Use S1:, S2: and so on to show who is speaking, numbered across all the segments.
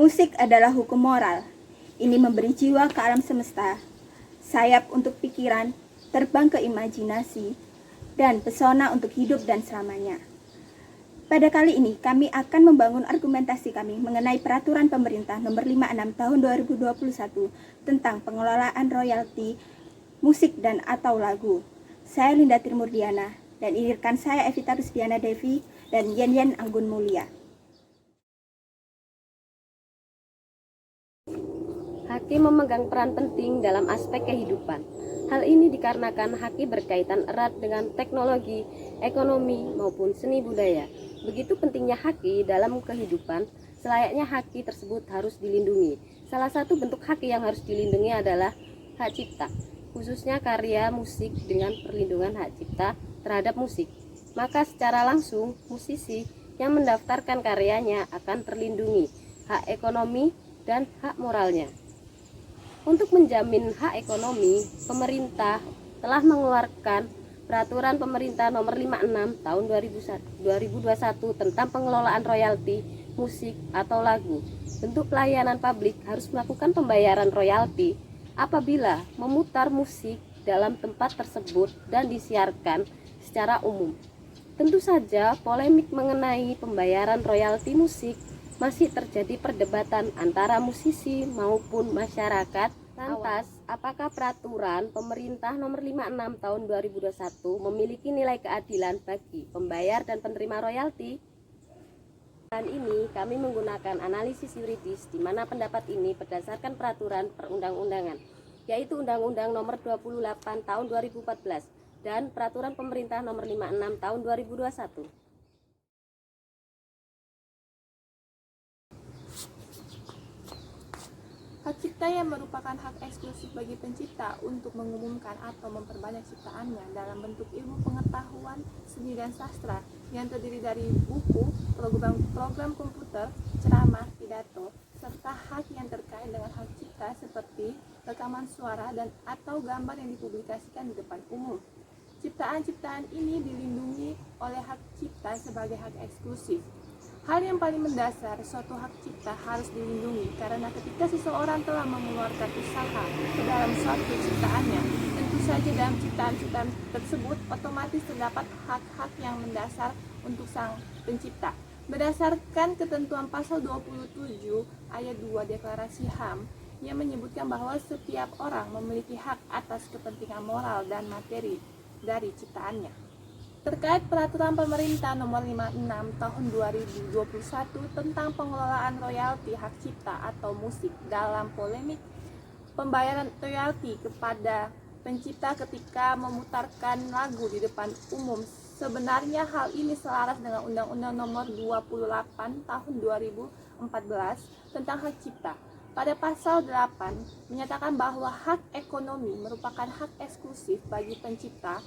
S1: Musik adalah hukum moral. Ini memberi jiwa ke alam semesta, sayap untuk pikiran, terbang ke imajinasi, dan pesona untuk hidup dan selamanya. Pada kali ini, kami akan membangun argumentasi kami mengenai peraturan pemerintah nomor 56 tahun 2021 tentang pengelolaan royalti musik dan atau lagu. Saya Linda Tirmurdiana, dan ini rekan saya Evita Rusdiana Devi dan Yen Anggun Mulia.
S2: Haki memegang peran penting dalam aspek kehidupan. Hal ini dikarenakan haki berkaitan erat dengan teknologi, ekonomi, maupun seni budaya. Begitu pentingnya haki dalam kehidupan, selayaknya haki tersebut harus dilindungi. Salah satu bentuk haki yang harus dilindungi adalah hak cipta, khususnya karya musik dengan perlindungan hak cipta terhadap musik. Maka secara langsung, musisi yang mendaftarkan karyanya akan terlindungi hak ekonomi dan hak moralnya. Untuk menjamin hak ekonomi, pemerintah telah mengeluarkan Peraturan Pemerintah Nomor 56 Tahun 2021 tentang pengelolaan royalti musik atau lagu. Bentuk pelayanan publik harus melakukan pembayaran royalti apabila memutar musik dalam tempat tersebut dan disiarkan secara umum. Tentu saja, polemik mengenai pembayaran royalti musik masih terjadi perdebatan antara musisi maupun masyarakat. Lantas, apakah peraturan pemerintah nomor 56 tahun 2021 memiliki nilai keadilan bagi pembayar dan penerima royalti? Dan ini kami menggunakan analisis yuridis di mana pendapat ini berdasarkan peraturan perundang-undangan, yaitu Undang-Undang nomor 28 tahun 2014 dan peraturan pemerintah nomor 56 tahun 2021.
S3: Hak cipta yang merupakan hak eksklusif bagi pencipta untuk mengumumkan atau memperbanyak ciptaannya dalam bentuk ilmu pengetahuan, seni dan sastra yang terdiri dari buku, program komputer, ceramah, pidato, serta hak yang terkait dengan hak cipta seperti rekaman suara dan atau gambar yang dipublikasikan di depan umum. Ciptaan-ciptaan ini dilindungi oleh hak cipta sebagai hak eksklusif. Hal yang paling mendasar, suatu hak cipta harus dilindungi karena ketika seseorang telah mengeluarkan usaha ke dalam suatu ciptaannya, tentu saja dalam ciptaan-ciptaan tersebut otomatis terdapat hak-hak yang mendasar untuk sang pencipta. Berdasarkan ketentuan pasal 27 ayat 2 Deklarasi HAM yang menyebutkan bahwa setiap orang memiliki hak atas kepentingan moral dan materi dari ciptaannya. Terkait peraturan pemerintah nomor 56 tahun 2021 tentang pengelolaan royalti hak cipta atau musik dalam polemik pembayaran royalti kepada pencipta ketika memutarkan lagu di depan umum, sebenarnya hal ini selaras dengan Undang-Undang nomor 28 tahun 2014 tentang hak cipta. Pada pasal 8 menyatakan bahwa hak ekonomi merupakan hak eksklusif bagi pencipta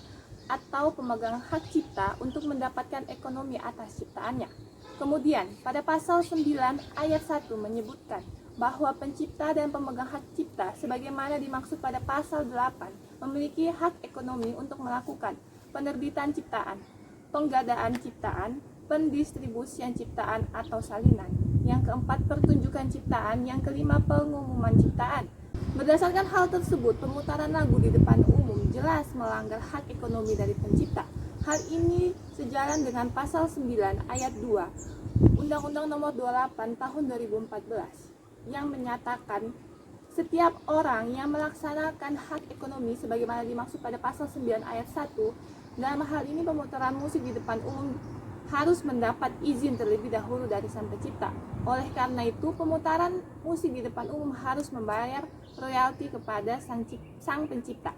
S3: atau pemegang hak cipta untuk mendapatkan ekonomi atas ciptaannya. Kemudian, pada pasal 9 ayat 1 menyebutkan bahwa pencipta dan pemegang hak cipta sebagaimana dimaksud pada pasal 8 memiliki hak ekonomi untuk melakukan penerbitan ciptaan, penggadaan ciptaan, pendistribusian ciptaan atau salinan. Yang keempat, pertunjukan ciptaan. Yang kelima, pengumuman ciptaan. Berdasarkan hal tersebut, pemutaran lagu di depan umum jelas melanggar hak ekonomi dari pencipta. Hal ini sejalan dengan pasal 9 ayat 2 Undang-Undang nomor 28 tahun 2014 yang menyatakan setiap orang yang melaksanakan hak ekonomi sebagaimana dimaksud pada pasal 9 ayat 1, dalam hal ini pemutaran musik di depan umum harus mendapat izin terlebih dahulu dari sang pencipta. Oleh karena itu, pemutaran musik di depan umum harus membayar royalti kepada sang pencipta.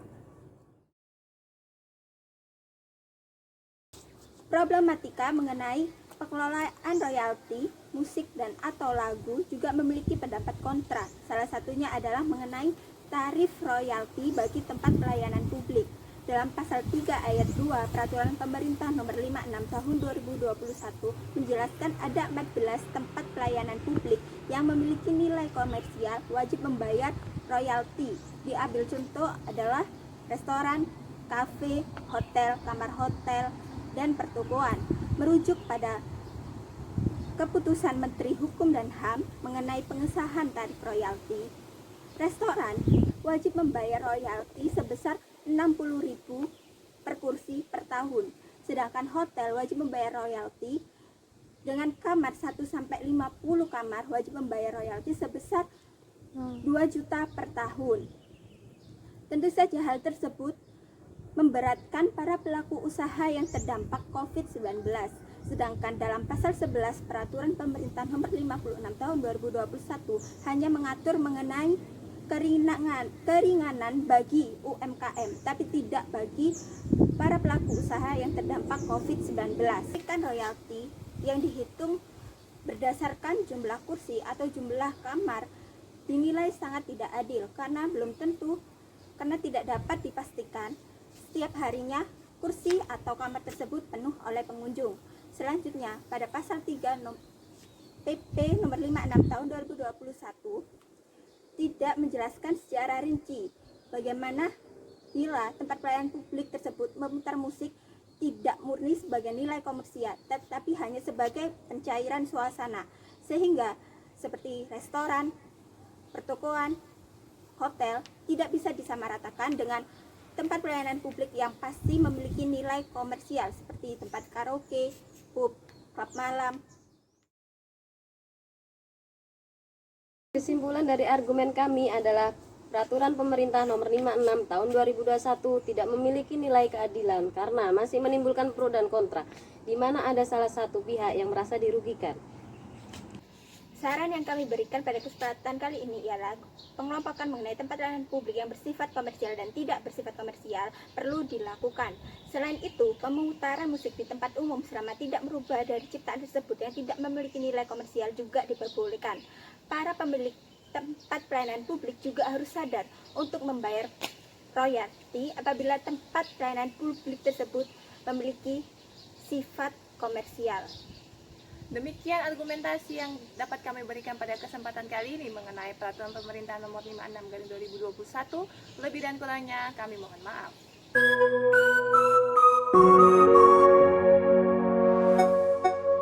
S1: Problematika mengenai pengelolaan royalti musik dan atau lagu juga memiliki pendapat kontra. Salah satunya adalah mengenai tarif royalti bagi tempat pelayanan publik. Dalam pasal 3 ayat 2 Peraturan Pemerintah Nomor 56 Tahun 2021 menjelaskan ada 14 tempat pelayanan publik yang memiliki nilai komersial wajib membayar royalti. Diambil contoh adalah restoran, kafe, hotel, kamar hotel, dan pertokoan. Merujuk pada keputusan Menteri Hukum dan HAM mengenai pengesahan tarif royalti, restoran wajib membayar royalti sebesar 60.000 per kursi per tahun, sedangkan hotel wajib membayar royalti dengan kamar 1 sampai 50 kamar wajib membayar royalti sebesar 2 juta per tahun. Tentu saja hal tersebut memberatkan para pelaku usaha yang terdampak COVID-19. Sedangkan dalam pasal 11 Peraturan Pemerintah Nomor 56 Tahun 2021 hanya mengatur mengenai keringanan bagi UMKM, tapi tidak bagi para pelaku usaha yang terdampak COVID-19. Kan royalti yang dihitung berdasarkan jumlah kursi atau jumlah kamar dinilai sangat tidak adil karena tidak dapat dipastikan setiap harinya kursi atau kamar tersebut penuh oleh pengunjung. Selanjutnya, pada pasal 3 PP nomor 56 tahun 2021 tidak menjelaskan secara rinci bagaimana bila tempat pelayanan publik tersebut memutar musik tidak murni sebagai nilai komersial, tetapi hanya sebagai pencairan suasana, sehingga seperti restoran, pertokoan, hotel tidak bisa disamaratakan dengan tempat pelayanan publik yang pasti memiliki nilai komersial seperti tempat karaoke, pub, klub malam.
S2: Kesimpulan dari argumen kami adalah Peraturan Pemerintah Nomor 56 Tahun 2021 tidak memiliki nilai keadilan karena masih menimbulkan pro dan kontra, di mana ada salah satu pihak yang merasa dirugikan.
S1: Saran yang kami berikan pada kesempatan kali ini ialah pengelompokan mengenai tempat pelayanan publik yang bersifat komersial dan tidak bersifat komersial perlu dilakukan. Selain itu, pemutaran musik di tempat umum selama tidak merubah dari ciptaan tersebut yang tidak memiliki nilai komersial juga diperbolehkan. Para pemilik tempat pelayanan publik juga harus sadar untuk membayar royalti apabila tempat pelayanan publik tersebut memiliki sifat komersial.
S3: Demikian argumentasi yang dapat kami berikan pada kesempatan kali ini mengenai Peraturan Pemerintah Nomor 56/2021. Lebih dan kurangnya kami mohon maaf.